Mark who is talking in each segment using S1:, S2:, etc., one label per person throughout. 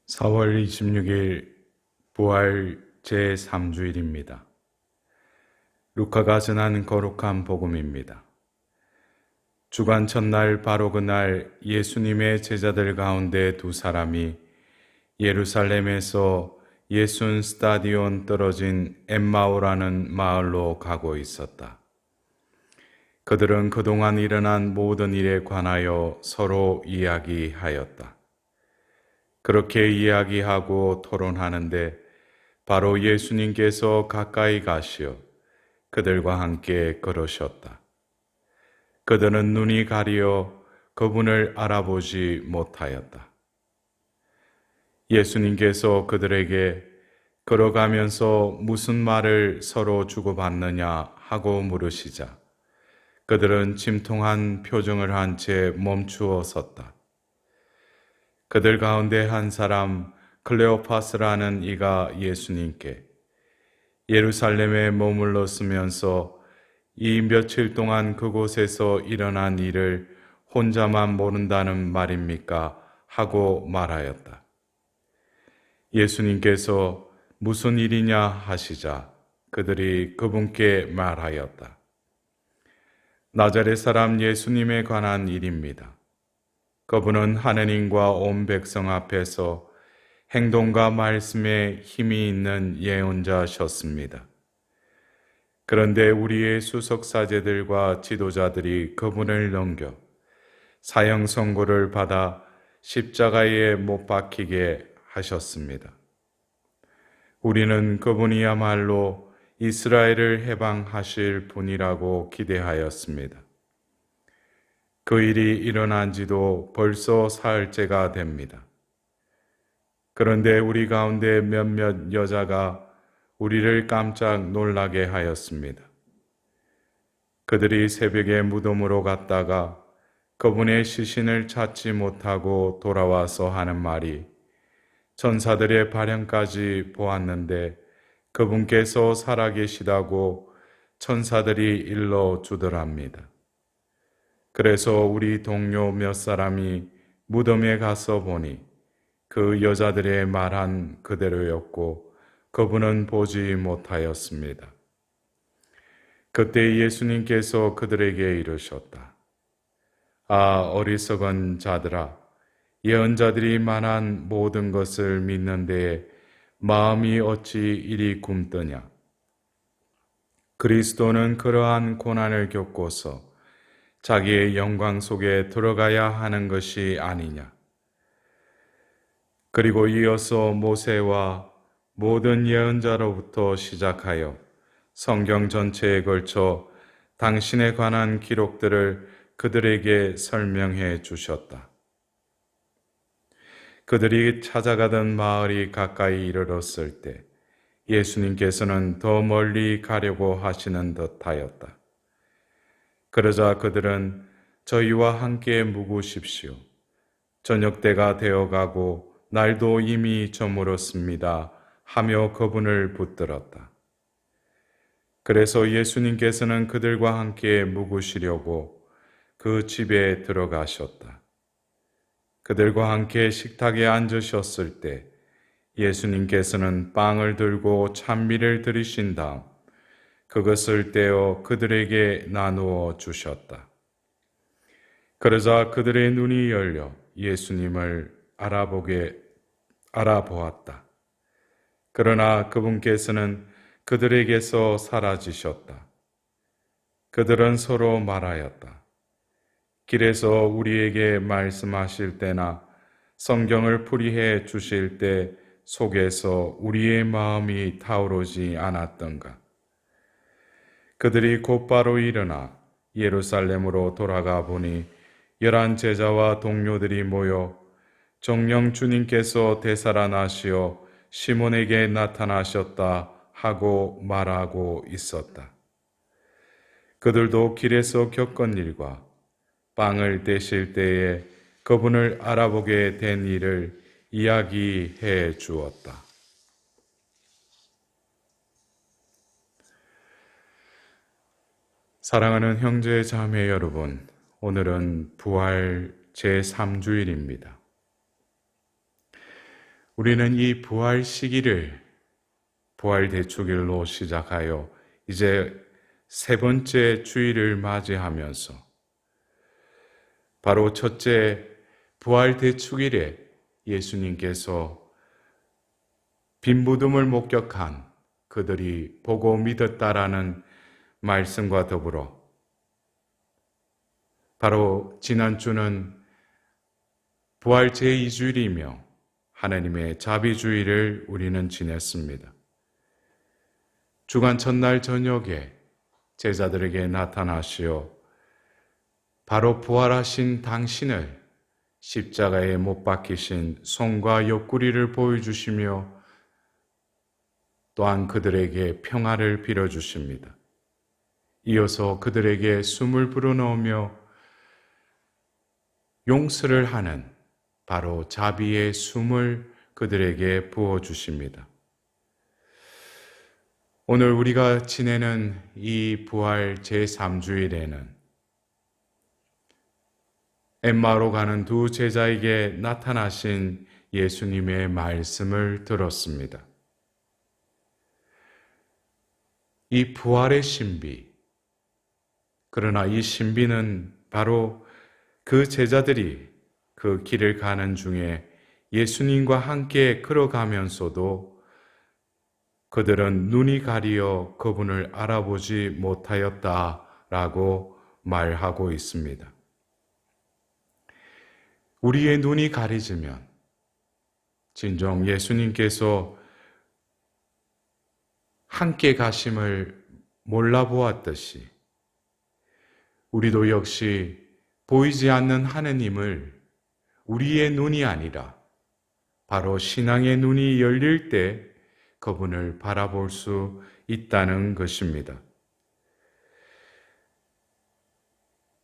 S1: 4월 26일 부활 제3주일입니다. 루카가 전한 거룩한 복음입니다. 주간 첫날 바로 그날 예수님의 제자들 가운데 두 사람이 예루살렘에서 예순 스타디온 떨어진 엠마오라는 마을로 가고 있었다. 그들은 그동안 일어난 모든 일에 관하여 서로 이야기하였다. 그렇게 이야기하고 토론하는데 바로 예수님께서 가까이 가시어 그들과 함께 걸으셨다. 그들은 눈이 가리어 그분을 알아보지 못하였다. 예수님께서 그들에게 걸어가면서 무슨 말을 서로 주고받느냐 하고 물으시자 그들은 침통한 표정을 한 채 멈추어 섰다. 그들 가운데 한 사람 클레오파스라는 이가 예수님께 예루살렘에 머물렀으면서 이 며칠 동안 그곳에서 일어난 일을 혼자만 모른다는 말입니까? 하고 말하였다. 예수님께서 무슨 일이냐 하시자 그들이 그분께 말하였다. 나자렛 사람 예수님에 관한 일입니다. 그분은 하느님과 온 백성 앞에서 행동과 말씀에 힘이 있는 예언자셨습니다. 그런데 우리의 수석사제들과 지도자들이 그분을 넘겨 사형 선고를 받아 십자가에 못 박히게 하셨습니다. 우리는 그분이야말로 이스라엘을 해방하실 분이라고 기대하였습니다. 그 일이 일어난 지도 벌써 사흘째가 됩니다. 그런데 우리 가운데 몇몇 여자가 우리를 깜짝 놀라게 하였습니다. 그들이 새벽에 무덤으로 갔다가 그분의 시신을 찾지 못하고 돌아와서 하는 말이 천사들의 발현까지 보았는데 그분께서 살아계시다고 천사들이 일러 주더랍니다. 그래서 우리 동료 몇 사람이 무덤에 가서 보니 그 여자들의 말한 그대로였고 그분은 보지 못하였습니다. 그때 예수님께서 그들에게 이르셨다. 아, 어리석은 자들아, 예언자들이 말한 모든 것을 믿는 데에 마음이 어찌 이리 굼뜨냐. 그리스도는 그러한 고난을 겪고서 자기의 영광 속에 들어가야 하는 것이 아니냐. 그리고 이어서 모세와 모든 예언자로부터 시작하여 성경 전체에 걸쳐 당신에 관한 기록들을 그들에게 설명해 주셨다. 그들이 찾아가던 마을이 가까이 이르렀을 때 예수님께서는 더 멀리 가려고 하시는 듯하였다. 그러자 그들은 저희와 함께 묵으십시오. 저녁 때가 되어가고 날도 이미 저물었습니다. 하며 그분을 붙들었다. 그래서 예수님께서는 그들과 함께 묵으시려고 그 집에 들어가셨다. 그들과 함께 식탁에 앉으셨을 때 예수님께서는 빵을 들고 찬미를 드리신 다음 그것을 떼어 그들에게 나누어 주셨다. 그러자 그들의 눈이 열려 예수님을 알아보았다. 그러나 그분께서는 그들에게서 사라지셨다. 그들은 서로 말하였다. 길에서 우리에게 말씀하실 때나 성경을 풀이해 주실 때 속에서 우리의 마음이 타오르지 않았던가. 그들이 곧바로 일어나 예루살렘으로 돌아가 보니 11 제자와 동료들이 모여 정녕 주님께서 되살아나시어 시몬에게 나타나셨다 하고 말하고 있었다. 그들도 길에서 겪은 일과 빵을 떼실 때에 그분을 알아보게 된 일을 이야기해 주었다. 사랑하는 형제 자매 여러분, 오늘은 부활 제3주일입니다. 우리는 이 부활 시기를 부활 대축일로 시작하여 이제 세 번째 주일을 맞이하면서 바로 첫째 부활 대축일에 예수님께서 빈무덤을 목격한 그들이 보고 믿었다라는 말씀과 더불어 바로 지난주는 부활 제2주일이며 하나님의 자비주일을 우리는 지냈습니다. 주간 첫날 저녁에 제자들에게 나타나시어 바로 부활하신 당신을 십자가에 못 박히신 손과 옆구리를 보여주시며 또한 그들에게 평화를 빌어주십니다. 이어서 그들에게 숨을 불어넣으며 용서를 하는 바로 자비의 숨을 그들에게 부어주십니다. 오늘 우리가 지내는 이 부활 제3주일에는 엠마오로 가는 두 제자에게 나타나신 예수님의 말씀을 들었습니다. 이 부활의 신비, 그러나 이 신비는 바로 그 제자들이 그 길을 가는 중에 예수님과 함께 걸어가면서도 그들은 눈이 가리어 그분을 알아보지 못하였다라고 말하고 있습니다. 우리의 눈이 가리지면 진정 예수님께서 함께 가심을 몰라보았듯이 우리도 역시 보이지 않는 하느님을 우리의 눈이 아니라 바로 신앙의 눈이 열릴 때 그분을 바라볼 수 있다는 것입니다.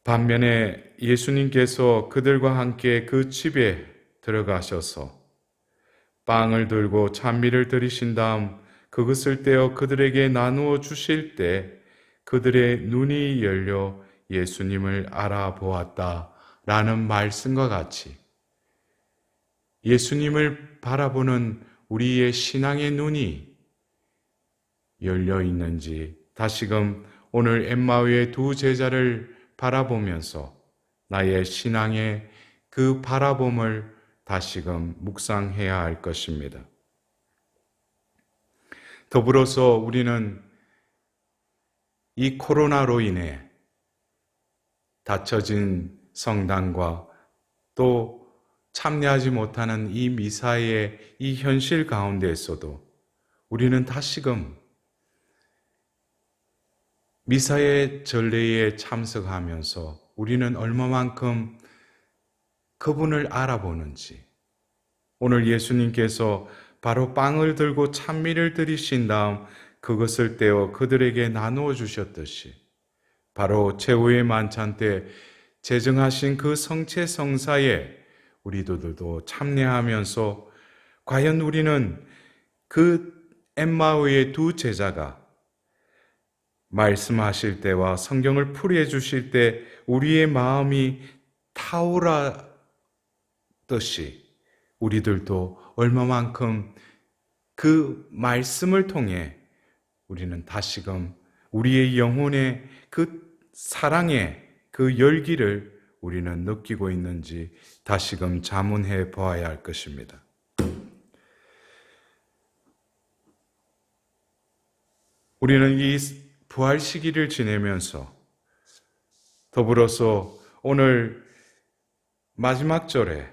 S1: 반면에 예수님께서 그들과 함께 그 집에 들어가셔서 빵을 들고 찬미를 드리신 다음 그것을 떼어 그들에게 나누어 주실 때 그들의 눈이 열려 예수님을 알아보았다라는 말씀과 같이 예수님을 바라보는 우리의 신앙의 눈이 열려 있는지 다시금 오늘 엠마오의 두 제자를 바라보면서 나의 신앙의 그 바라봄을 다시금 묵상해야 할 것입니다. 더불어서 우리는 이 코로나로 인해 닫혀진 성당과 또 참여하지 못하는 이 미사의 이 현실 가운데에서도 우리는 다시금 미사의 전례에 참석하면서 우리는 얼마만큼 그분을 알아보는지, 오늘 예수님께서 바로 빵을 들고 찬미를 드리신 다음 그것을 떼어 그들에게 나누어 주셨듯이 바로 최후의 만찬 때 제정하신 그 성체 성사에 우리들도 참여하면서 과연 우리는 그 엠마오의 두 제자가 말씀하실 때와 성경을 풀이해 주실 때 우리의 마음이 타오르듯이 우리들도 얼마만큼 그 말씀을 통해 우리는 다시금 우리의 영혼의 그 사랑의 그 열기를 우리는 느끼고 있는지 다시금 자문해 보아야 할 것입니다. 우리는 이 부활 시기를 지내면서 더불어서 오늘 마지막 절에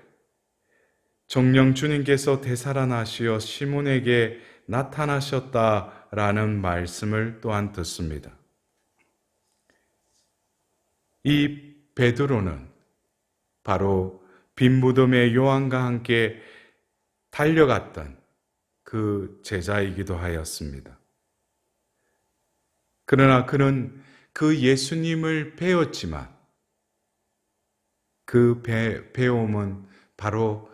S1: 정령 주님께서 되살아나시어 시몬에게 나타나셨다라는 말씀을 또한 듣습니다. 이 베드로는 바로 빈 무덤에 요한과 함께 달려갔던 그 제자이기도 하였습니다. 그러나 그는 그 예수님을 배웠지만 그 배움은 바로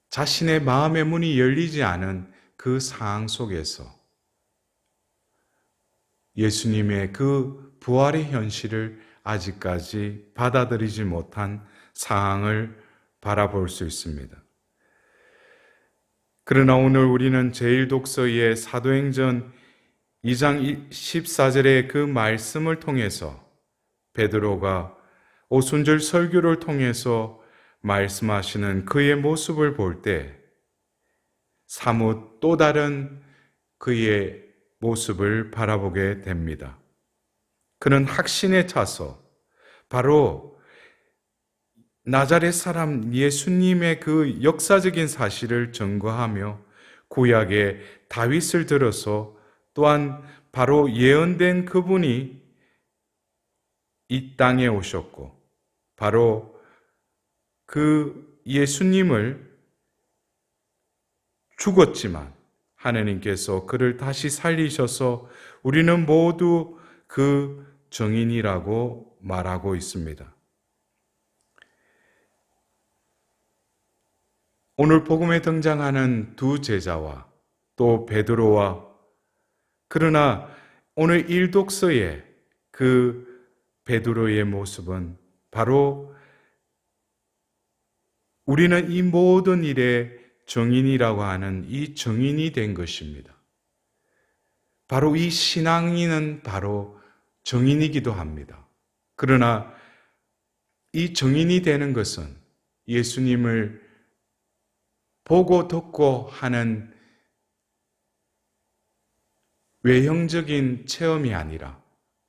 S1: 자신의 마음의 문이 열리지 않은 그 상황 속에서 예수님의 그 부활의 현실을 아직까지 받아들이지 못한 상황을 바라볼 수 있습니다. 그러나 오늘 우리는 제1독서의 사도행전 2장 14절의 그 말씀을 통해서 베드로가 오순절 설교를 통해서 말씀하시는 그의 모습을 볼 때 사뭇 또 다른 그의 모습을 바라보게 됩니다. 그는 확신에 차서 바로 나자렛 사람 예수님의 그 역사적인 사실을 증거하며 구약의 다윗을 들어서 또한 바로 예언된 그분이 이 땅에 오셨고 바로 그 예수님을 죽었지만 하느님께서 그를 다시 살리셔서 우리는 모두 그 증인이라고 말하고 있습니다. 오늘 복음에 등장하는 두 제자와 또 베드로와 그러나 오늘 1독서의 그 베드로의 모습은 바로 우리는 이 모든 일의 증인이라고 하는 이 증인이 된 것입니다. 바로 이 신앙인은 바로 증인이기도 합니다. 그러나 이 증인이 되는 것은 예수님을 보고 듣고 하는 외형적인 체험이 아니라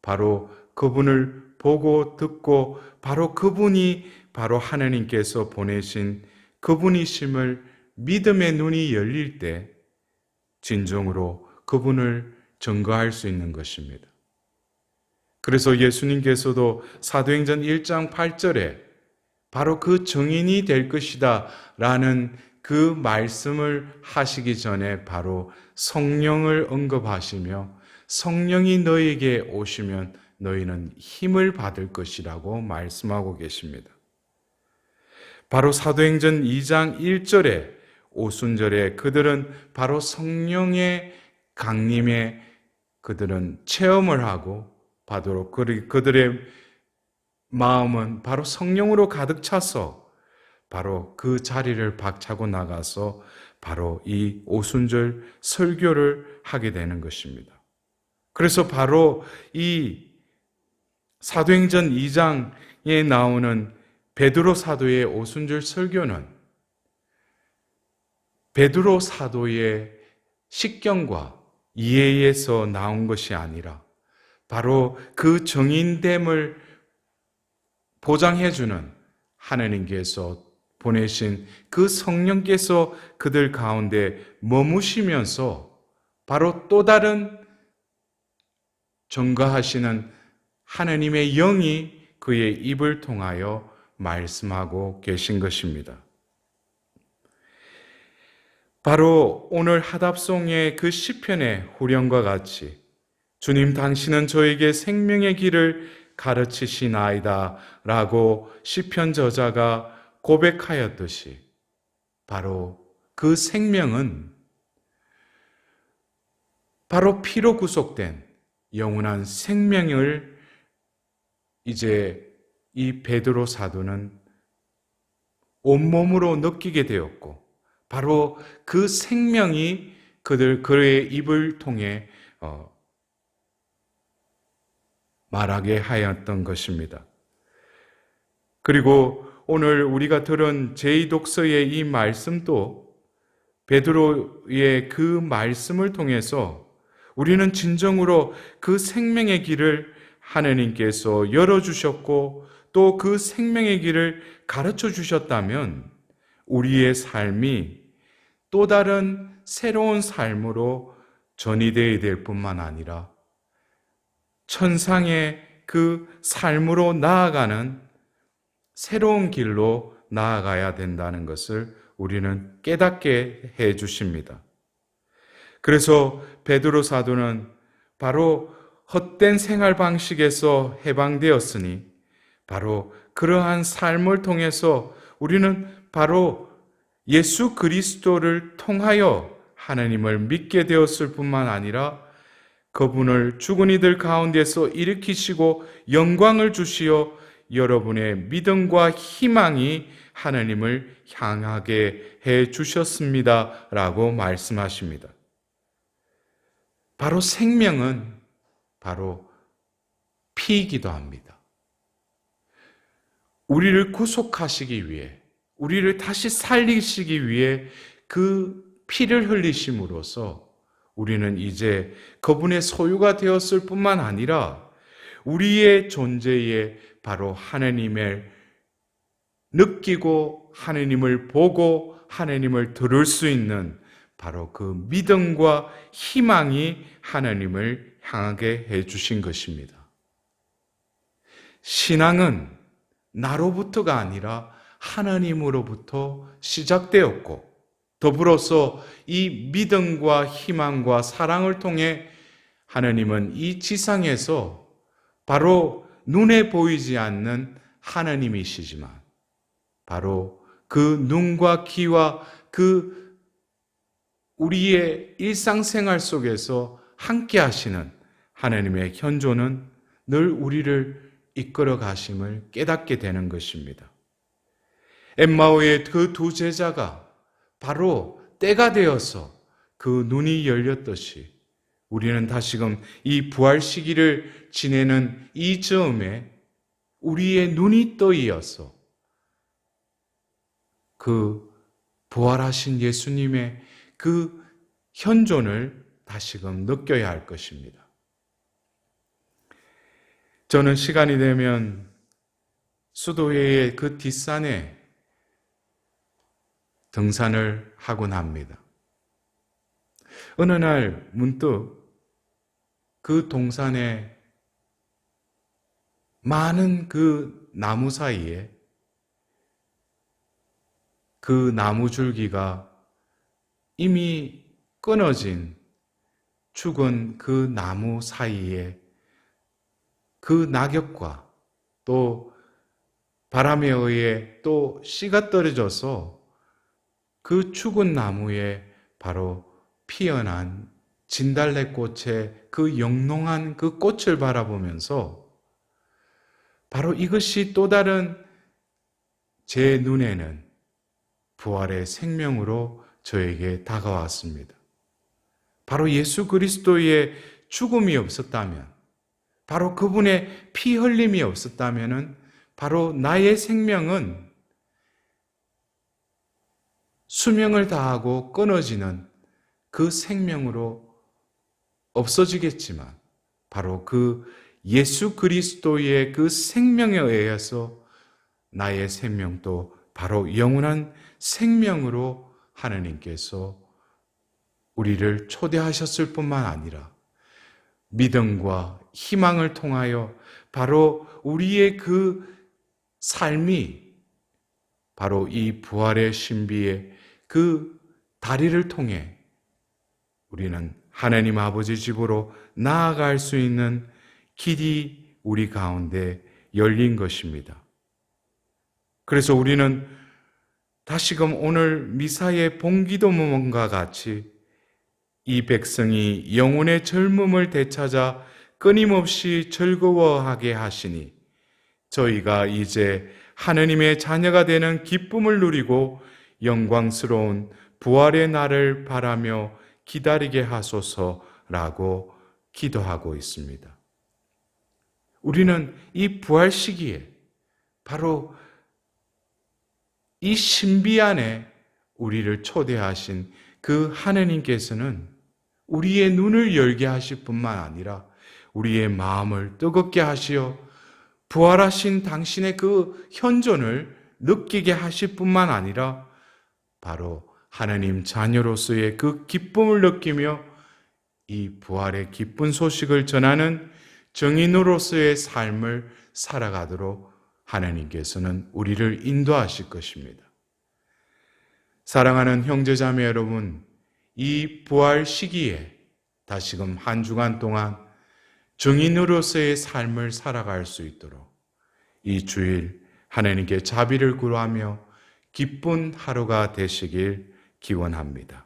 S1: 바로 그분을 보고 듣고 바로 그분이 바로 하나님께서 보내신 그분이심을 믿음의 눈이 열릴 때 진정으로 그분을 증거할 수 있는 것입니다. 그래서 예수님께서도 사도행전 1장 8절에 바로 그 증인이 될 것이다 라는 그 말씀을 하시기 전에 바로 성령을 언급하시며 성령이 너희에게 오시면 너희는 힘을 받을 것이라고 말씀하고 계십니다. 바로 사도행전 2장 1절에 오순절에 그들은 바로 성령의 강림에 그들은 체험을 하고 바로 그들의 마음은 바로 성령으로 가득 차서 바로 그 자리를 박차고 나가서 바로 이 오순절 설교를 하게 되는 것입니다. 그래서 바로 이 사도행전 2장에 나오는 베드로 사도의 오순절 설교는 베드로 사도의 식견과 이해에서 나온 것이 아니라 바로 그 증인됨을 보장해주는 하나님께서 보내신 그 성령께서 그들 가운데 머무시면서 바로 또 다른 증거하시는 하나님의 영이 그의 입을 통하여 말씀하고 계신 것입니다. 바로 오늘 하답송의 그 시편의 후렴과 같이 주님 당신은 저에게 생명의 길을 가르치시나이다 라고 시편 저자가 고백하였듯이 바로 그 생명은 바로 피로 구속된 영원한 생명을 이제 이 베드로 사도는 온몸으로 느끼게 되었고 바로 그 생명이 그의 입을 통해 말하게 하였던 것입니다. 그리고 오늘 우리가 들은 제2독서의 이 말씀도 베드로의 그 말씀을 통해서 우리는 진정으로 그 생명의 길을 하나님께서 열어주셨고 또 그 생명의 길을 가르쳐 주셨다면 우리의 삶이 또 다른 새로운 삶으로 전이되어야 될 뿐만 아니라 천상의 그 삶으로 나아가는 새로운 길로 나아가야 된다는 것을 우리는 깨닫게 해 주십니다. 그래서 베드로 사도는 바로 헛된 생활 방식에서 해방되었으니 바로 그러한 삶을 통해서 우리는 바로 예수 그리스도를 통하여 하나님을 믿게 되었을 뿐만 아니라 그분을 죽은 이들 가운데서 일으키시고 영광을 주시어 여러분의 믿음과 희망이 하나님을 향하게 해 주셨습니다. 라고 말씀하십니다. 바로 생명은 바로 피이기도 합니다. 우리를 구속하시기 위해, 우리를 다시 살리시기 위해 그 피를 흘리심으로써 우리는 이제 그분의 소유가 되었을 뿐만 아니라 우리의 존재에 바로 하나님을 느끼고 하나님을 보고 하나님을 들을 수 있는 바로 그 믿음과 희망이 하나님을 향하게 해주신 것입니다. 신앙은 나로부터가 아니라 하나님으로부터 시작되었고, 더불어서 이 믿음과 희망과 사랑을 통해 하나님은 이 지상에서 바로 눈에 보이지 않는 하나님이시지만 바로 그 눈과 귀와 그 우리의 일상생활 속에서 함께 하시는 하나님의 현존은 늘 우리를 이끌어 가심을 깨닫게 되는 것입니다. 엠마오의 그 두 제자가 바로 때가 되어서 그 눈이 열렸듯이 우리는 다시금 이 부활 시기를 지내는 이 즈음에 우리의 눈이 떠이어서 그 부활하신 예수님의 그 현존을 다시금 느껴야 할 것입니다. 저는 시간이 되면 수도회의 그 뒷산에 등산을 하곤 합니다. 어느 날 문득 그 동산에 많은 그 나무 사이에 그 나무 줄기가 이미 끊어진 죽은 그 나무 사이에 그 낙엽과 또 바람에 의해 또 씨가 떨어져서 그 죽은 나무에 바로 피어난 진달래꽃의 그 영롱한 그 꽃을 바라보면서 바로 이것이 또 다른 제 눈에는 부활의 생명으로 저에게 다가왔습니다. 바로 예수 그리스도의 죽음이 없었다면, 바로 그분의 피 흘림이 없었다면 바로 나의 생명은 수명을 다하고 끊어지는 그 생명으로 없어지겠지만 바로 그 예수 그리스도의 그 생명에 의해서 나의 생명도 바로 영원한 생명으로 하나님께서 우리를 초대하셨을 뿐만 아니라 믿음과 희망을 통하여 바로 우리의 그 삶이 바로 이 부활의 신비의 그 다리를 통해 우리는 하나님 아버지 집으로 나아갈 수 있는 길이 우리 가운데 열린 것입니다. 그래서 우리는 다시금 오늘 미사의 본기도문과 같이 이 백성이 영혼의 젊음을 되찾아 끊임없이 즐거워하게 하시니 저희가 이제 하느님의 자녀가 되는 기쁨을 누리고 영광스러운 부활의 날을 바라며 기다리게 하소서라고 기도하고 있습니다. 우리는 이 부활 시기에 바로 이 신비 안에 우리를 초대하신 그 하느님께서는 우리의 눈을 열게 하실 뿐만 아니라 우리의 마음을 뜨겁게 하시어 부활하신 당신의 그 현존을 느끼게 하실 뿐만 아니라 바로 하나님 자녀로서의 그 기쁨을 느끼며 이 부활의 기쁜 소식을 전하는 증인으로서의 삶을 살아가도록 하나님께서는 우리를 인도하실 것입니다. 사랑하는 형제자매 여러분, 이 부활 시기에 다시금 한 주간 동안 증인으로서의 삶을 살아갈 수 있도록 이 주일 하나님께 자비를 구하며 기쁜 하루가 되시길 기원합니다.